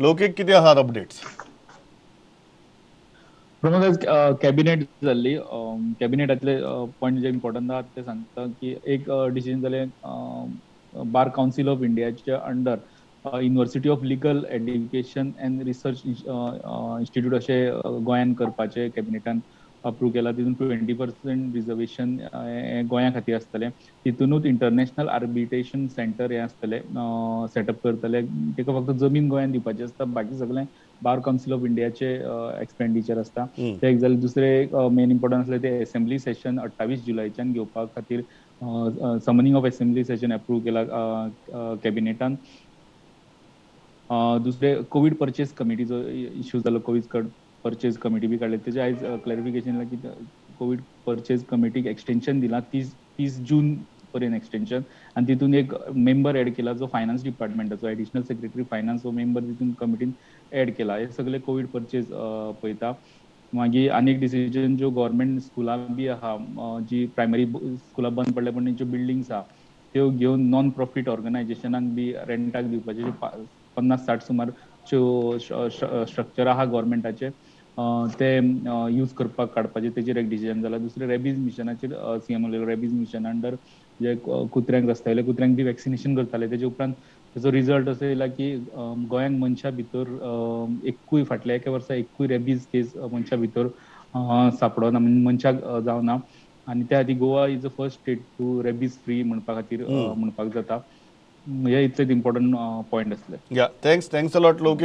लौकिक किती आहार अपडेट्स? प्रमोद आज कॅबिनेट जाल्ली. कॅबिनेटातले पॉइंट जे इम्पॉर्टंट आहात ते सांगता की एक डिसिजन जाले बार काउन्सिल ऑफ इंडियाच्या under university of legal education and research institute असे गोंयान करपाचे कॅबिनेटान अप्रूव्ह केला. तितून 20% रिझर्वेशन गोंया खातीर आसतले. तितूनच इंटरनॅशनल आर्बिट्रेशन सेंटर हे आसतले, सेटअप करतले. ताका फक्त जमीन गोंयान दिवपाची आसता, बाकी सगळें बार काउन्सिल ऑफ इंडियाचे एक्सपेंडिचर आसता. ते एक जाले. दुसरे मेन इम्पॉर्टंट आसले ते असेंब्ली सेशन 28 जुलयच्यान घेवपा खातीर summoning of assembly session approve केला कॅबिनेटान. दुसरे कोविड परचेस कमिटीचो इश्यू जालो. कोविड परचेस कमिटी बी काडले. तेजे आयज क्लॅरिफिकेशन की कोविड परचेस कमिटीक एक्सटेन्शन दिला 30 जून पर्यंत एक्सटेन्शन. आणि तितून एक मेंबर ऍड केला जो फायनान्स डिपार्टमेंटाचो ऍडिशनल सेक्रेटरी फायनान्स हो मेंबर तितून कमिटीन ऍड केला. हे सगळे कोविड परचेस पळयता. मागीर आनी एक डिसिजन ज्यो गव्हर्नमेंट स्कुलां बी आहा, जी प्रायमरी स्कुलां बंद पडल्या पण तेंच्यो बिल्डिंग्स आहा त्यो घेवन नॉन प्रॉफिट ऑर्गनायझेशनांक बी रेंटाक दिवपाचे 50-60 सुमार स्ट्रक्चर आहा गव्हर्नमेंटाचे, ते यूज करपाक काडपाचे तेजेर एक डिसिजन जाला. दुसरे रेबीज मिशनाचेर सीएम रेबीज मिशन अंडर जे कुत्र्यांक रस्त्यावयल्या कुत्र्यांक बी वॅक्सिनेशन करताले. तेजे उपरांत तेजो रिझल्ट असो येयला की गोंयांक मनशा भितर एकूय फाटल्या एका वर्सा एकूय रेबीज केस मनशा भितर सापडोना, मनशाक जावना. आणि त्या खातीर Goa is the first state to rabies free म्हणपा खातीर म्हणपाक जाता. हे इतलेच इम्पॉर्टंट पॉइंट आसले. या थँक्स अ लॉट लौकिक.